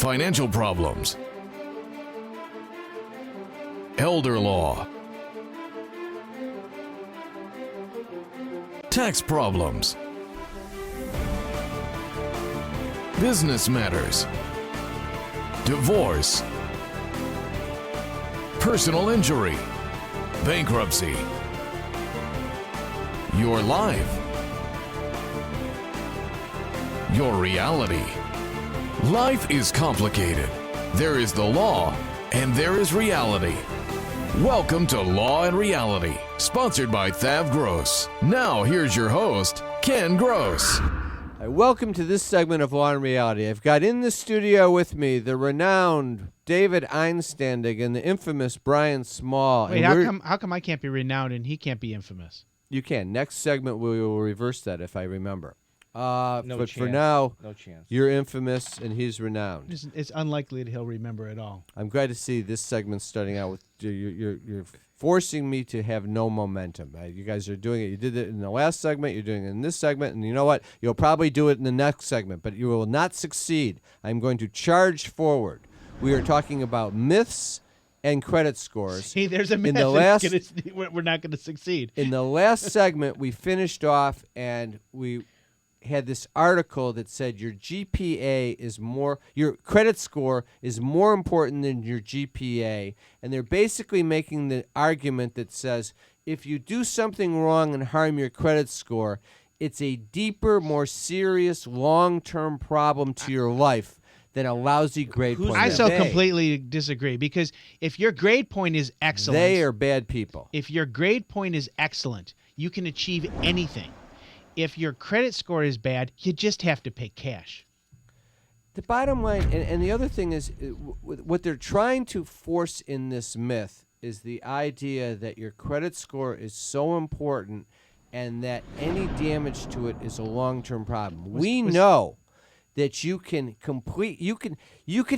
financial problems, elder law, tax problems, business matters, divorce, personal injury, bankruptcy, your life, your reality. Life is complicated. There is the law and there is reality. Welcome to Law and Reality, sponsored by Thav Gross. Now here's your host, Ken Gross. Welcome to this segment of Law and Reality. I've got in the studio with me the renowned David Einstandig and the infamous Brian Small. Wait, how come I can't be renowned and he can't be infamous? You can. Next segment we will reverse that if I remember. No but chance. for now, No chance. You're infamous and he's renowned. It's unlikely that he'll remember at all. I'm glad to see this segment starting out with you're forcing me to have no momentum. You guys are doing it. You did it in the last segment. You're doing it in this segment. And you know what? You'll probably do it in the next segment, but you will not succeed. I'm going to charge forward. We are talking about myths and credit scores. See, there's a myth. We're not going to succeed. In the last segment, we finished off and we had this article that said your credit score is more important than your GPA, and they're basically making the argument that says if you do something wrong and harm your credit score, it's a deeper, more serious, long-term problem to your life than a lousy grade point. I so completely disagree, because if your grade point is excellent, they are bad people. If your grade point is excellent, you can achieve anything. If your credit score is bad, you just have to pay cash. The bottom line, and the other thing is, what they're trying to force in this myth is the idea that your credit score is so important and that any damage to it is a long-term problem. We know that you could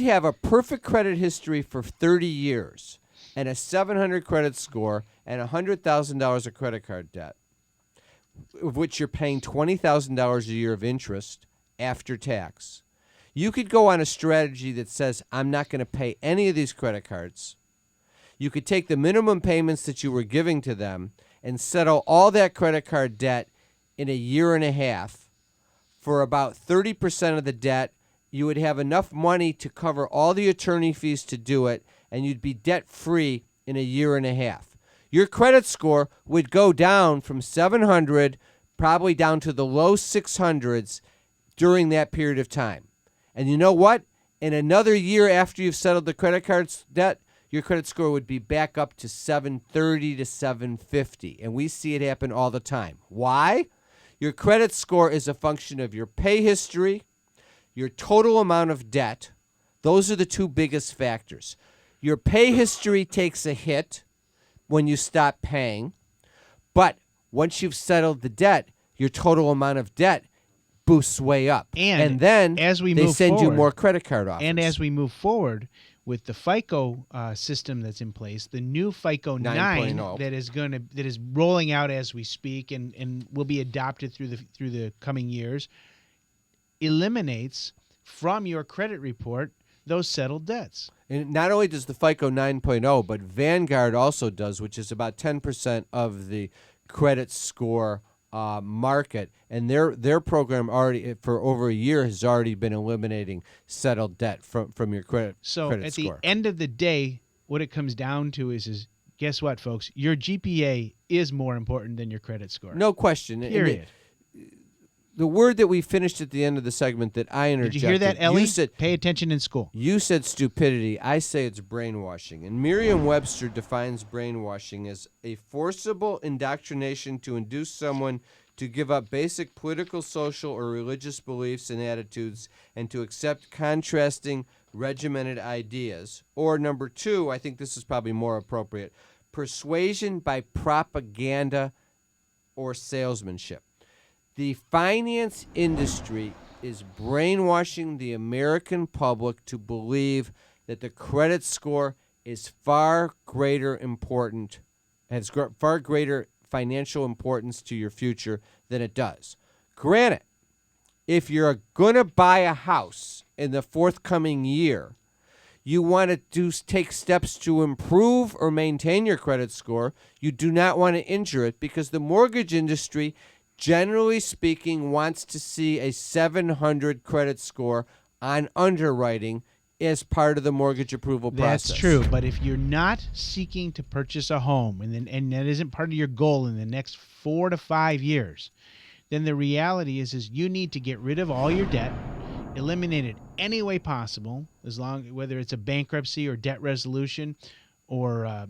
have a perfect credit history for 30 years and a 700 credit score and $100,000 of credit card debt, of which you're paying $20,000 a year of interest after tax. You could go on a strategy that says, I'm not going to pay any of these credit cards. You could take the minimum payments that you were giving to them and settle all that credit card debt in a year and a half. For about 30% of the debt, you would have enough money to cover all the attorney fees to do it, and you'd be debt-free in a year and a half. Your credit score would go down from 700 probably down to the low 600s during that period of time. And you know what? In another year after you've settled the credit card's debt, your credit score would be back up to 730 to 750. And we see it happen all the time. Why? Your credit score is a function of your pay history, your total amount of debt. Those are the two biggest factors. Your pay history takes a hit when you stop paying, but once you've settled the debt, your total amount of debt boosts way up. And then as we they move send you forward, more credit card offers. And as we move forward with the FICO system that's in place, the new FICO 9 that is rolling out as we speak and will be adopted through the coming years, eliminates from your credit report those settled debts. And not only does the FICO 9.0, but Vanguard also does, which is about 10% of the credit score market. And their program already, for over a year, has already been eliminating settled debt from your credit score. So at the end of the day, what it comes down to is guess what, folks? Your GPA is more important than your credit score. No question. Period. The word that we finished at the end of the segment that I interjected. Did you hear that, Ellie? You said, pay attention in school. You said stupidity. I say it's brainwashing. And Merriam-Webster defines brainwashing as a forcible indoctrination to induce someone to give up basic political, social, or religious beliefs and attitudes and to accept contrasting, regimented ideas. Or number two, I think this is probably more appropriate, persuasion by propaganda or salesmanship. The finance industry is brainwashing the American public to believe that the credit score is far greater financial importance to your future than it does. Granted, if you're going to buy a house in the forthcoming year. You want to take steps to improve or maintain your credit score. You do not want to injure it, because the mortgage industry, generally speaking, wants to see a 700 credit score on underwriting as part of the mortgage approval process. That's true, but if you're not seeking to purchase a home and that isn't part of your goal in the next 4 to 5 years, then the reality is you need to get rid of all your debt, eliminate it any way possible, whether it's a bankruptcy or debt resolution or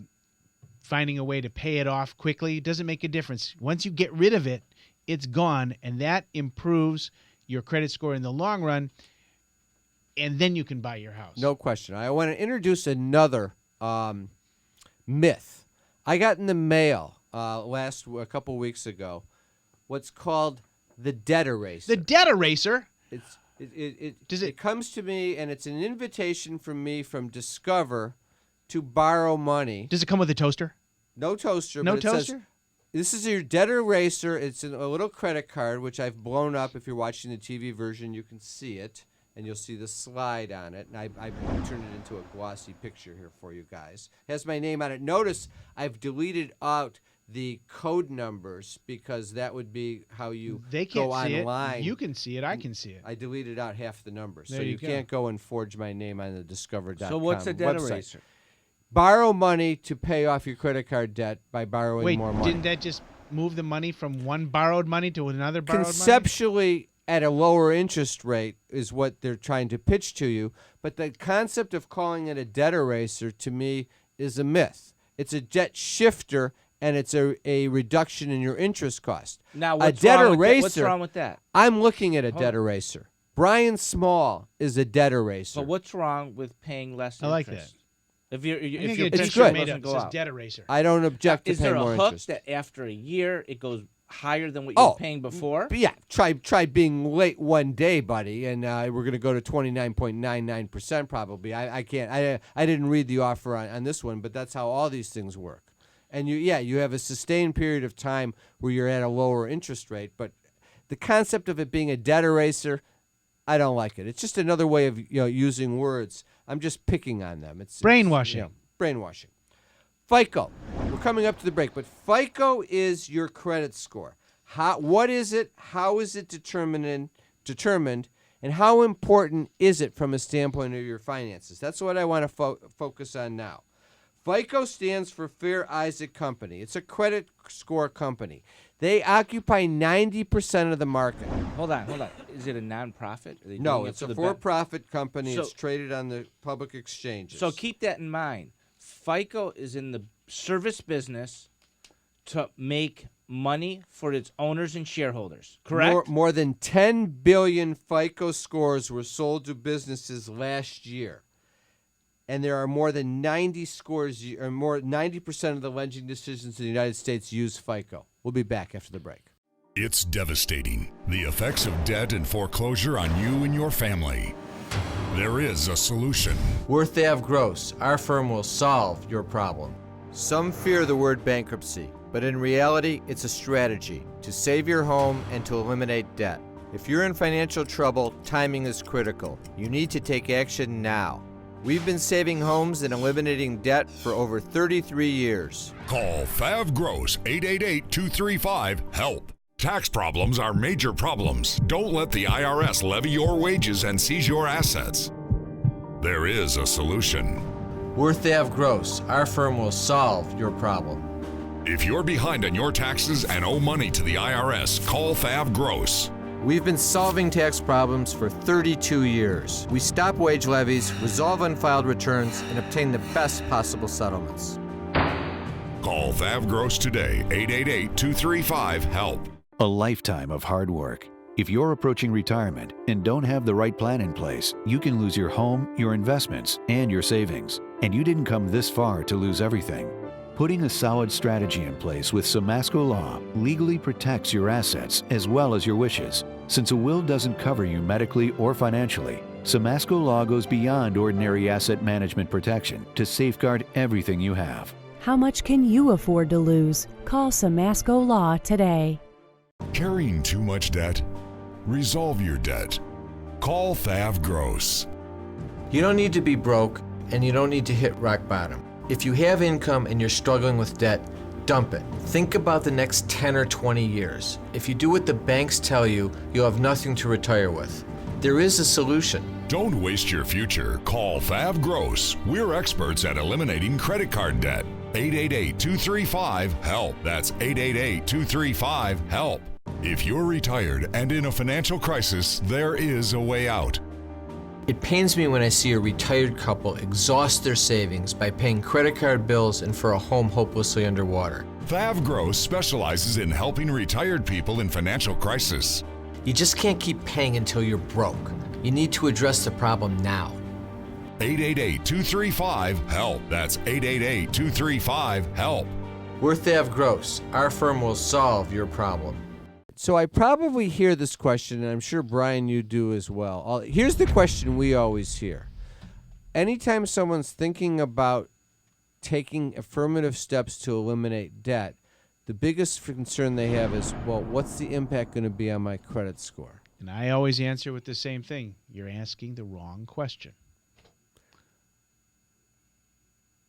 finding a way to pay it off quickly. It doesn't make a difference. Once you get rid of it, it's gone, and that improves your credit score in the long run, and then you can buy your house. No question. I want to introduce another myth. I got in the mail a couple weeks ago what's called the debt eraser. The debt eraser? It comes to me, and it's an invitation from me from Discover to borrow money. Does it come with a toaster? No toaster. No but it toaster? Says, this is your debt eraser. It's a little credit card, which I've blown up. If you're watching the TV version, you can see it, and you'll see the slide on it. And I turned it into a glossy picture here for you guys. It has my name on it. Notice I've deleted out the code numbers, because that would be how you go online. It. You can see it. I can see it. I deleted out half the numbers, there so you go. Can't go and forge my name on the Discover.com So what's a debt website. eraser? Borrow money to pay off your credit card debt by borrowing more money. Didn't that just move the money from one borrowed money to another borrowed money? Conceptually, at a lower interest rate is what they're trying to pitch to you, but the concept of calling it a debt eraser, to me, is a myth. It's a debt shifter, and it's a reduction in your interest cost. Now, what's wrong with that? I'm looking at a debt eraser. Brian Small is a debt eraser. But what's wrong with paying less interest? I like that. If your it's good. doesn't go It says out. debt eraser. I don't object to Is paying there a more hook interest. that after a year it goes higher than what you were paying before? Yeah, try being late one day, buddy, and we're going to go to 29.99% probably. I can't. I didn't read the offer on this one, but that's how all these things work. And you have a sustained period of time where you're at a lower interest rate, but the concept of it being a debt eraser, I don't like it. It's just another way of using words. I'm just picking on them. It's brainwashing. Brainwashing. FICO. We're coming up to the break, but FICO is your credit score. What is it? How is it determined? And how important is it from a standpoint of your finances? That's what I want to focus on now. FICO stands for Fair Isaac Company. It's a credit score company. They occupy 90% of the market. Hold on. Is it a nonprofit? No, it's a for-profit company. It's traded on the public exchanges. So keep that in mind. FICO is in the service business to make money for its owners and shareholders, correct? More than 10 billion FICO scores were sold to businesses last year. And there are more than 90% of the lending decisions in the United States use FICO. We'll be back after the break. It's devastating, the effects of debt and foreclosure on you and your family. There is a solution. Worth Ave Gross, our firm will solve your problem. Some fear the word bankruptcy, but in reality, it's a strategy to save your home and to eliminate debt. If you're in financial trouble, timing is critical. You need to take action now. We've been saving homes and eliminating debt for over 33 years. Call Fav Gross 888-235-HELP. Tax problems are major problems. Don't let the IRS levy your wages and seize your assets. There is a solution. Worth Ave Gross, our firm will solve your problem. If you're behind on your taxes and owe money to the IRS, call Fav Gross. We've been solving tax problems for 32 years. We stop wage levies, resolve unfiled returns, and obtain the best possible settlements. Call Fav Gross today, 888-235-HELP. A lifetime of hard work. If you're approaching retirement and don't have the right plan in place, you can lose your home, your investments, and your savings. And you didn't come this far to lose everything. Putting a solid strategy in place with Samasco Law legally protects your assets as well as your wishes. Since a will doesn't cover you medically or financially, Samasco Law goes beyond ordinary asset management protection to safeguard everything you have. How much can you afford to lose? Call Samasco Law today. Carrying too much debt? Resolve your debt. Call Fav Gross. You don't need to be broke, and you don't need to hit rock bottom. If you have income and you're struggling with debt, dump it. Think about the next 10 or 20 years. If you do what the banks tell you, you'll have nothing to retire with. There is a solution. Don't waste your future. Call Fav Gross. We're experts at eliminating credit card debt. 888-235-HELP. That's 888-235-HELP. If you're retired and in a financial crisis, there is a way out. It pains me when I see a retired couple exhaust their savings by paying credit card bills and for a home hopelessly underwater. Fav Gross specializes in helping retired people in financial crisis. You just can't keep paying until you're broke. You need to address the problem now. 888-235-HELP. That's 888-235-HELP. We're Thav Gross. Our firm will solve your problem. So I probably hear this question, and I'm sure, Brian, you do as well. Here's the question we always hear. Anytime someone's thinking about taking affirmative steps to eliminate debt, the biggest concern they have is, well, what's the impact going to be on my credit score? And I always answer with the same thing. You're asking the wrong question.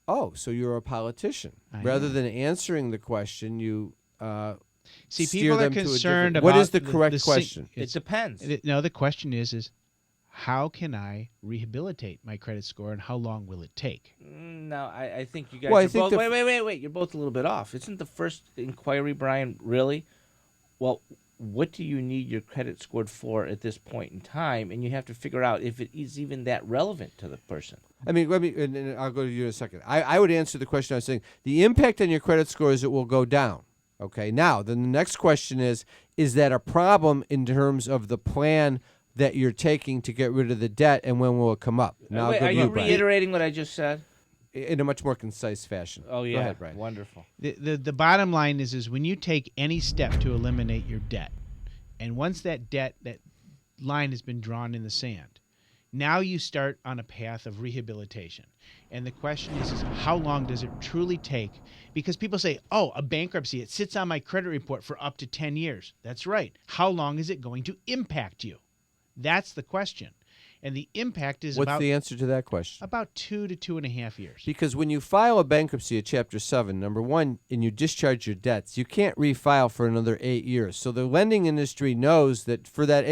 Oh, so you're a politician. Rather than answering the question, you see, steer people are them to a concerned different. about What is the correct question? It depends. No, the question is how can I rehabilitate my credit score, and how long will it take? No, I think you guys Well, I are think both... the- Wait. You're both a little bit off. Isn't the first inquiry, Brian, really, well, what do you need your credit scored for at this point in time? And you have to figure out if it is even that relevant to the person. I mean, and I'll go to you in a second. I would answer the question I was saying. The impact on your credit score is it will go down. Okay, now, then the next question is that a problem in terms of the plan that you're taking to get rid of the debt, and when will it come up? Now, Wait, are you reiterating what I just said? In a much more concise fashion. Oh, yeah. Go ahead, Brian. Wonderful. The bottom line is when you take any step to eliminate your debt, and once that line has been drawn in the sand, now you start on a path of rehabilitation. And the question is how long does it truly take? Because people say, oh, a bankruptcy, it sits on my credit report for up to 10 years. That's right. How long is it going to impact you? That's the question. And the impact is What's the answer to that question? about 2 to 2.5 years. Because when you file a bankruptcy at Chapter 7, number one, and you discharge your debts, you can't refile for another 8 years. So the lending industry knows that for that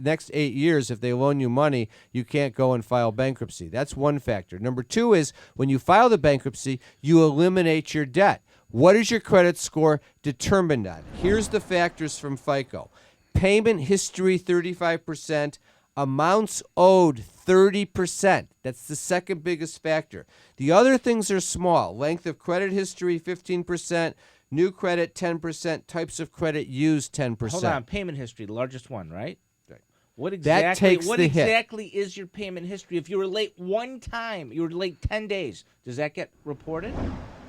next 8 years, if they loan you money, you can't go and file bankruptcy. That's one factor. Number two is when you file the bankruptcy, you eliminate your debt. What is your credit score determined on? Here's the factors from FICO. Payment history, 35%. Amounts owed, 30%. That's the second biggest factor. The other things are small. Length of credit history, 15%. New credit, 10%. Types of credit used, 10%. Hold on. Payment history, the largest one, right? Right. What exactly, takes the hit. exactly is your payment history? If you were late one time, you were late 10 days, does that get reported?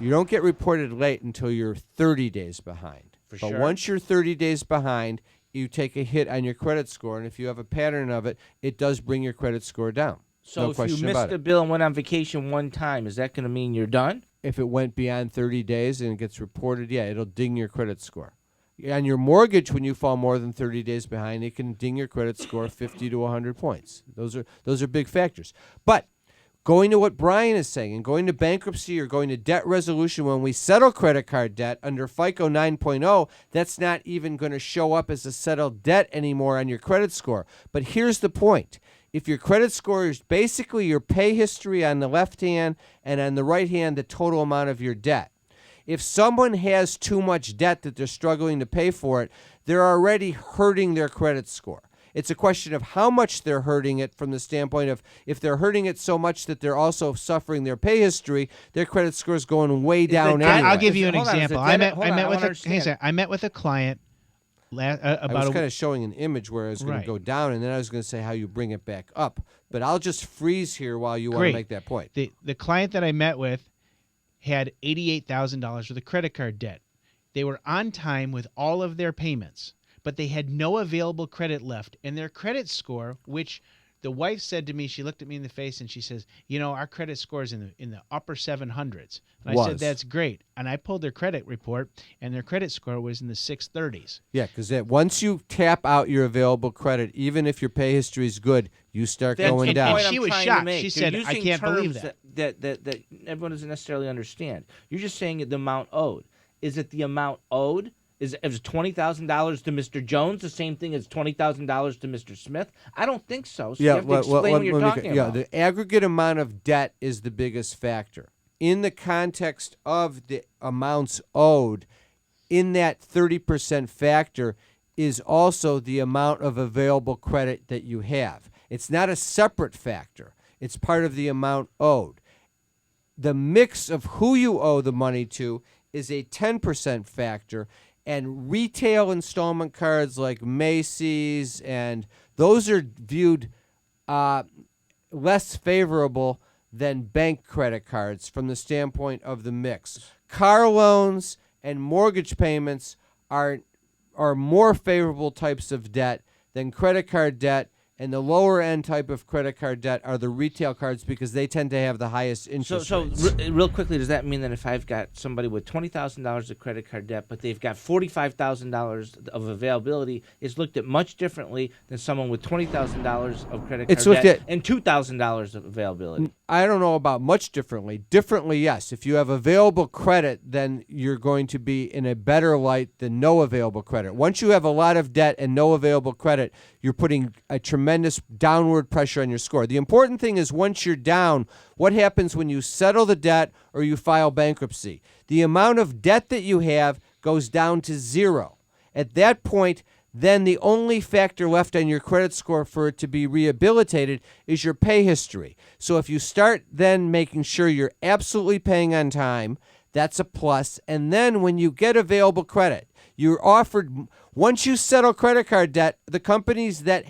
You don't get reported late until you're 30 days behind. But sure. once you're 30 days behind, you take a hit on your credit score, and if you have a pattern of it, it does bring your credit score down. So No if question you missed about a it. bill and went on vacation one time, is that going to mean you're done? If it went beyond 30 days and it gets reported, yeah, it'll ding your credit score. On your mortgage, when you fall more than 30 days behind, it can ding your credit score 50 to 100 points. Those are big factors. But going to what Brian is saying and going to bankruptcy or going to debt resolution when we settle credit card debt under FICO 9.0, that's not even going to show up as a settled debt anymore on your credit score. But here's the point. If your credit score is basically your pay history on the left hand and on the right hand the total amount of your debt, if someone has too much debt that they're struggling to pay for it, they're already hurting their credit score. It's a question of how much they're hurting it from the standpoint of if they're hurting it so much that they're also suffering their pay history, their credit score is going way down anyway. I'll give you an Hold on, example. is it debt? I Hold on, I met wanna with a hang on a second. I met with a client I about was kind of showing an image where I was going Right. to go down, and then I was going to say how you bring it back up. But I'll just freeze here while you want to Great. make that point. The client that I met with had $88,000 worth of credit card debt. They were on time with all of their payments, but they had no available credit left, and their credit score, which the wife said to me, she looked at me in the face and she says, our credit score is in the upper 700s. And I said, that's great. And I pulled their credit report, and their credit score was in the 630s. Yeah, because once you tap out your available credit, even if your pay history is good, you start going down. And she was shocked. She said, I can't believe that. That everyone doesn't necessarily understand. You're just saying the amount owed. Is it the amount owed? Is $20,000 to Mr. Jones the same thing as $20,000 to Mr. Smith? I don't think so. So you have to explain what you're talking about. The aggregate amount of debt is the biggest factor. In the context of the amounts owed, in that 30% factor is also the amount of available credit that you have. It's not a separate factor. It's part of the amount owed. The mix of who you owe the money to is a 10% factor, and retail installment cards like Macy's, and those are viewed less favorable than bank credit cards from the standpoint of the mix. Car loans and mortgage payments are more favorable types of debt than credit card debt, and the lower end type of credit card debt are the retail cards because they tend to have the highest interest rates. Real quickly, does that mean that if I've got somebody with $20,000 of credit card debt, but they've got $45,000 of availability, it's looked at much differently than someone with $20,000 of credit card debt and $2,000 of availability? I don't know about much differently. Differently, yes. If you have available credit, then you're going to be in a better light than no available credit. Once you have a lot of debt and no available credit, you're putting a tremendous downward pressure on your score. The important thing is once you're down, what happens when you settle the debt or you file bankruptcy? The amount of debt that you have goes down to zero. At that point, then the only factor left on your credit score for it to be rehabilitated is your pay history. So if you start then making sure you're absolutely paying on time, that's a plus. And then when you get available credit, you're offered, once you settle credit card debt, the companies that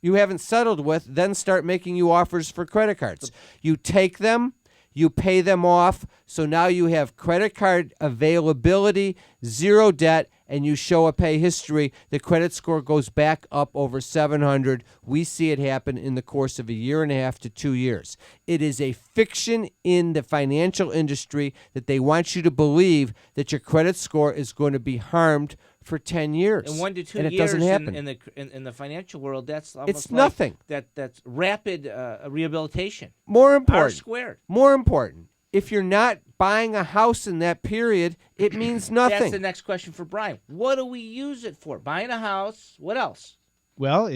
you haven't settled with then start making you offers for credit cards. You take them, you pay them off, so now you have credit card availability, zero debt, and you show a pay history. The credit score goes back up over 700. We see it happen in the course of a year and a half to 2 years. It is a fiction in the financial industry that they want you to believe that your credit score is going to be harmed for 10 years. And 1 to 2 and years it doesn't happen. in the financial world, that's almost it's nothing. That's rapid rehabilitation. More important. R squared. More important. If you're not buying a house in that period, it means nothing. That's the next question for Brian. What do we use it for? Buying a house. What else? Well,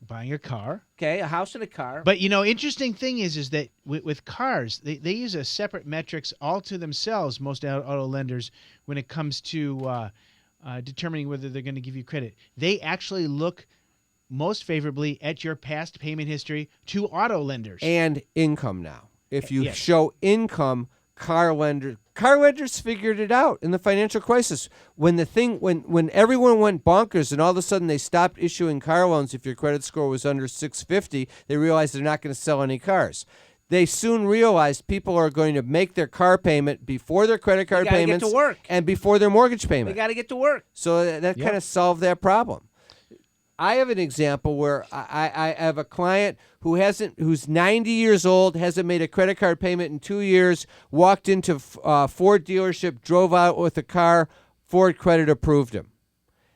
buying a car. Okay, a house and a car. But, interesting thing is that with cars, they use a separate metrics all to themselves, most auto lenders, when it comes to determining whether they're going to give you credit. They actually look most favorably at your past payment history to auto lenders. And income now. If you Yes. show income, car lenders figured it out in the financial crisis. When everyone went bonkers and all of a sudden they stopped issuing car loans if your credit score was under 650, they realized they're not going to sell any cars. They soon realized people are going to make their car payment before their credit card payments get to work. and before their mortgage payment. They got to get to work. So that kind of solved that problem. I have an example where I have a client who's 90 years old, hasn't made a credit card payment in 2 years, walked into Ford dealership, drove out with a car, Ford Credit approved him.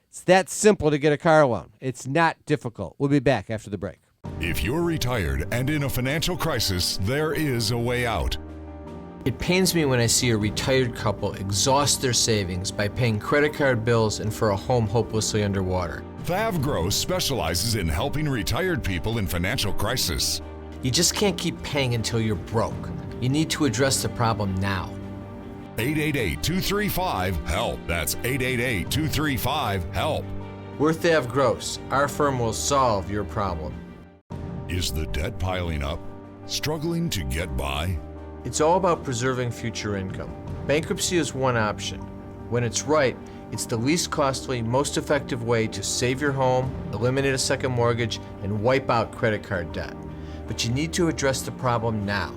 It's that simple to get a car loan. It's not difficult. We'll be back after the break. If you're retired and in a financial crisis, there is a way out. It pains me when I see a retired couple exhaust their savings by paying credit card bills and for a home hopelessly underwater. Thav Gross specializes in helping retired people in financial crisis. You just can't keep paying until you're broke. You need to address the problem now. 888-235-HELP. That's 888-235-HELP. We're Thav Gross. Our firm will solve your problem. Is the debt piling up? Struggling to get by? It's all about preserving future income. Bankruptcy is one option. When it's right, it's the least costly, most effective way to save your home, eliminate a second mortgage, and wipe out credit card debt. But you need to address the problem now.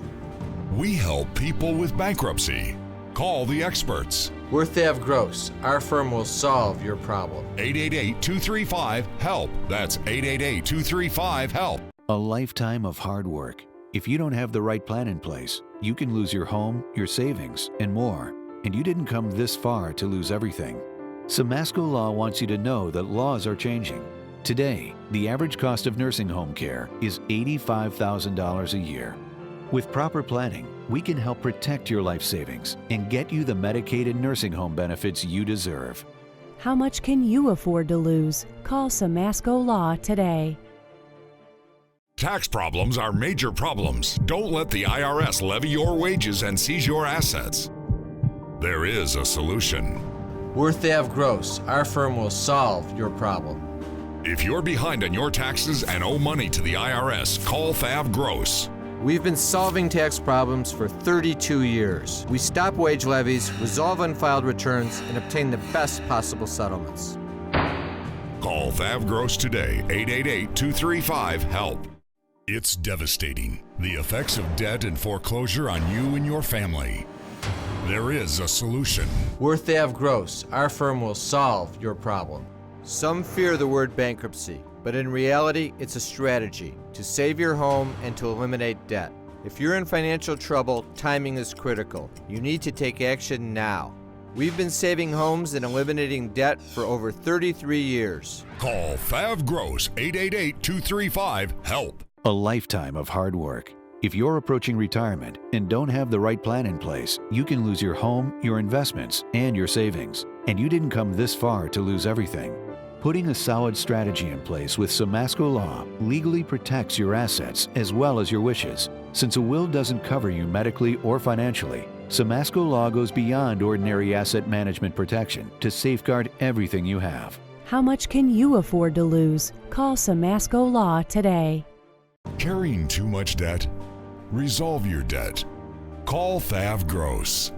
We help people with bankruptcy. Call the experts. We're Thav Gross. Our firm will solve your problem. 888-235-HELP. That's 888-235-HELP. A lifetime of hard work. If you don't have the right plan in place, you can lose your home, your savings, and more. And you didn't come this far to lose everything. Samasco Law wants you to know that laws are changing. Today, the average cost of nursing home care is $85,000 a year. With proper planning, we can help protect your life savings and get you the Medicaid and nursing home benefits you deserve. How much can you afford to lose? Call Samasco Law today. Tax problems are major problems. Don't let the IRS levy your wages and seize your assets. There is a solution. Worth Ave Gross, our firm will solve your problem. If you're behind on your taxes and owe money to the IRS, call Thav Gross. We've been solving tax problems for 32 years. We stop wage levies, resolve unfiled returns, and obtain the best possible settlements. Call Thav Gross today, 888-235-HELP. It's devastating, the effects of debt and foreclosure on you and your family. There is a solution. Worth Ave Gross, our firm will solve your problem. Some fear the word bankruptcy, but in reality, it's a strategy to save your home and to eliminate debt. If you're in financial trouble, timing is critical. You need to take action now. We've been saving homes and eliminating debt for over 33 years. Call Thav Gross, 888-235-HELP. A lifetime of hard work. If you're approaching retirement and don't have the right plan in place, you can lose your home, your investments, and your savings. And you didn't come this far to lose everything. Putting a solid strategy in place with Samasco Law legally protects your assets as well as your wishes. Since a will doesn't cover you medically or financially, Samasco Law goes beyond ordinary asset management protection to safeguard everything you have. How much can you afford to lose? Call Samasco Law today. Carrying too much debt? Resolve your debt. Call Thav Gross.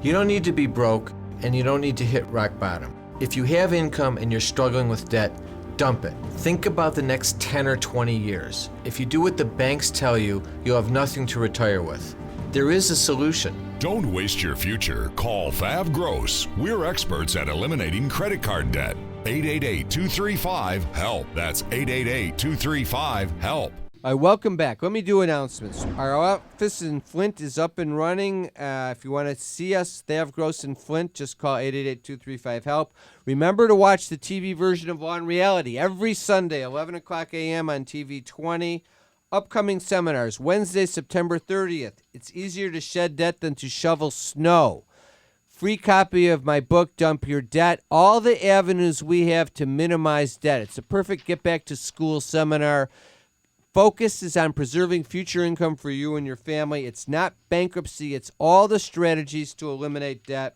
You don't need to be broke, and you don't need to hit rock bottom. If you have income and you're struggling with debt, dump it. Think about the next 10 or 20 years. If you do what the banks tell you, you'll have nothing to retire with. There is a solution. Don't waste your future. Call Thav Gross. We're experts at eliminating credit card debt. 888-235-HELP. That's 888-235-HELP. All right, welcome back. Let me do announcements. Our office in Flint is up and running. If you want to see us, Thav Gross in Flint, just call 888-235-HELP. Remember to watch the TV version of Law and Reality every Sunday, 11 o'clock a.m. on TV 20. Upcoming seminars, Wednesday, September 30th. It's easier to shed debt than to shovel snow. Free copy of my book, Dump Your Debt. All the avenues we have to minimize debt. It's a perfect get-back-to-school seminar. Focus is on preserving future income for you and your family. It's not bankruptcy. It's all the strategies to eliminate debt.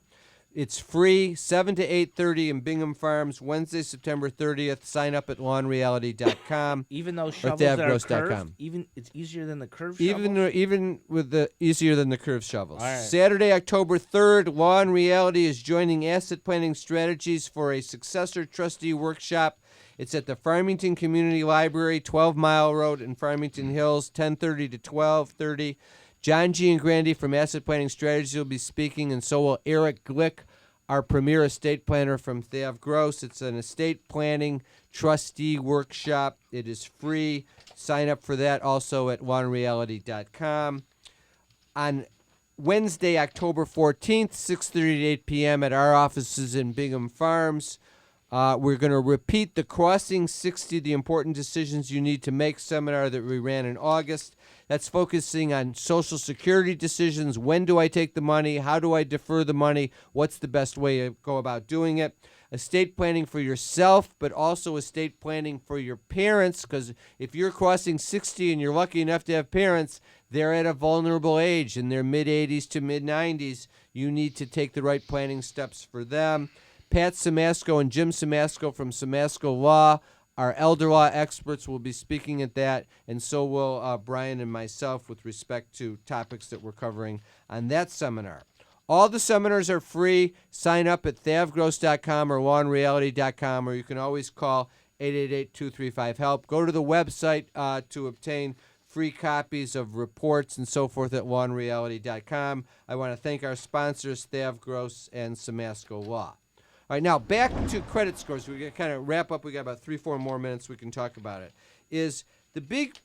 It's free, 7 to 8:30 in Bingham Farms, Wednesday, September 30th. Sign up at lawnreality.com. Even those or shovels that are thavgross.com. curved, even it's easier than the curved shovel? Even with the easier than the curved shovels. All right. Saturday, October 3rd, Law and Reality is joining Asset Planning Strategies for a successor trustee workshop. It's at the Farmington Community Library, 12 Mile Road in Farmington Hills, 10:30 to 12:30. John G. and Grandy from Asset Planning Strategies will be speaking, and so will Eric Glick, our premier estate planner from Thav Gross. It's an estate planning trustee workshop. It is free. Sign up for that also at lawnreality.com. On Wednesday, October 14th, 6:30 to 8 p.m. at our offices in Bingham Farms. We're going to repeat the Crossing 60, the important decisions you need to make seminar that we ran in August. That's focusing on Social Security decisions. When do I take the money? How do I defer the money? What's the best way to go about doing it? Estate planning for yourself, but also estate planning for your parents, because if you're crossing 60 and you're lucky enough to have parents, they're at a vulnerable age in their mid-80s to mid-90s. You need to take the right planning steps for them. Pat Samasco and Jim Samasco from Samasco Law, our elder law experts, will be speaking at that, and so will Brian and myself with respect to topics that we're covering on that seminar. All the seminars are free. Sign up at thavgross.com or lawnreality.com, or you can always call 888-235-HELP. Go to the website to obtain free copies of reports and so forth at lawnreality.com. I want to thank our sponsors, Thav Gross and Samasco Law. All right, now back to credit scores. We're going to kind of wrap up. We got about 3-4 more minutes we can talk about it. Is the big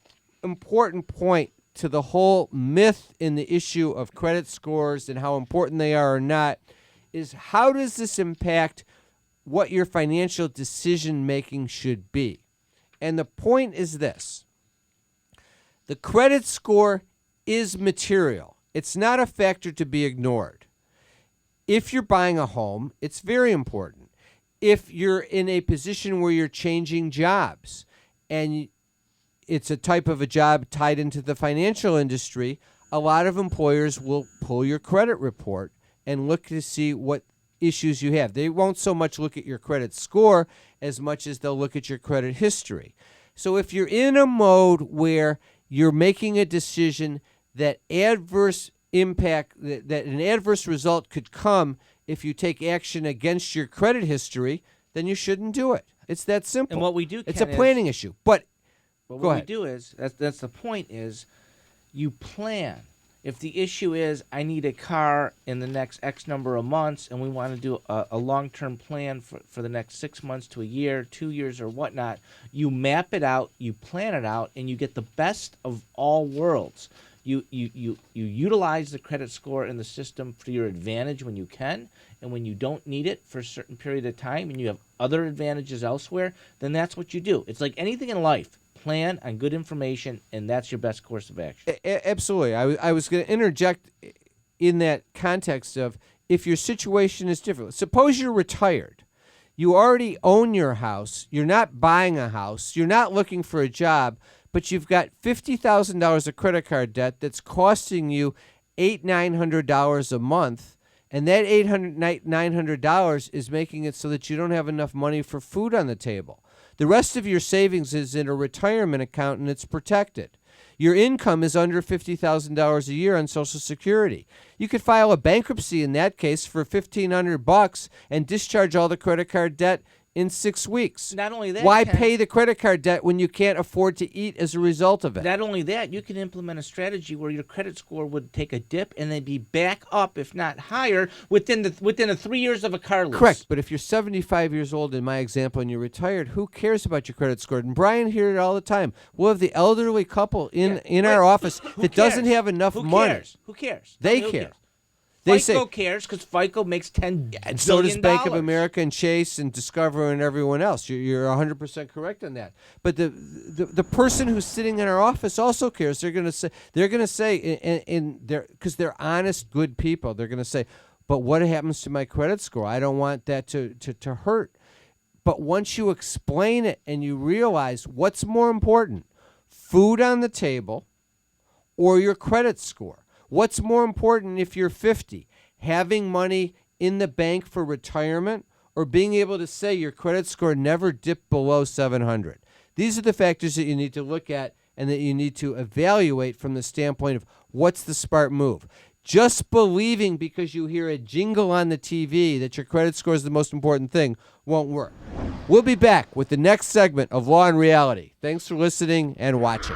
important point to the whole myth in the issue of credit scores and how important they are or not is, how does this impact what your financial decision making should be? And the point is this: the credit score is material. It's not a factor to be ignored. If you're buying a home, it's very important. If you're in a position where you're changing jobs and it's a type of a job tied into the financial industry, a lot of employers will pull your credit report and look to see what issues you have. They won't so much look at your credit score as much as they'll look at your credit history. So if you're in a mode where you're making a decision that adverse impact, that an adverse result could come if you take action against your credit history, then you shouldn't do it. It's that simple. And what we do, it's a planning issue. But But Go what ahead. we do is, that's the point, is you plan. If the issue is I need a car in the next X number of months and we want to do a long-term plan for the next 6 months to a year, 2 years or whatnot, you map it out, you plan it out, and you get the best of all worlds. You utilize the credit score in the system for your advantage when you can, and when you don't need it for a certain period of time and you have other advantages elsewhere, then that's what you do. It's like anything in life. Plan on good information, and that's your best course of action. Absolutely. I was going to interject in that context of, if your situation is different. Suppose you're retired. You already own your house. You're not buying a house. You're not looking for a job, but you've got $50,000 of credit card debt that's costing you $900 a month, and that $900 is making it so that you don't have enough money for food on the table. The rest of your savings is in a retirement account, and it's protected. Your income is under $50,000 a year on Social Security. You could file a bankruptcy in that case for $1,500 and discharge all the credit card debt in 6 weeks. Not only that, why Ken, pay the credit card debt when you can't afford to eat as a result of it? Not only that, you can implement a strategy where your credit score would take a dip and then be back up, if not higher, within the 3 years of a car lease. Correct, but if you're 75 years old in my example and you're retired, who cares about your credit score? And Brian hears it all the time. We'll have the elderly couple in our office that doesn't have enough money. Who cares? They Who care. cares? They FICO say, cares because FICO makes $10 and so does billion. Bank of America and Chase and Discover and everyone else. You're 100% correct on that. But the person who's sitting in our office also cares. They're going to say because they're honest, good people. They're going to say, but what happens to my credit score? I don't want that to hurt. But once you explain it and you realize what's more important, food on the table or your credit score. What's more important if you're 50? Having money in the bank for retirement, or being able to say your credit score never dipped below 700? These are the factors that you need to look at and that you need to evaluate from the standpoint of what's the smart move. Just believing because you hear a jingle on the TV that your credit score is the most important thing won't work. We'll be back with the next segment of Law and Reality. Thanks for listening and watching.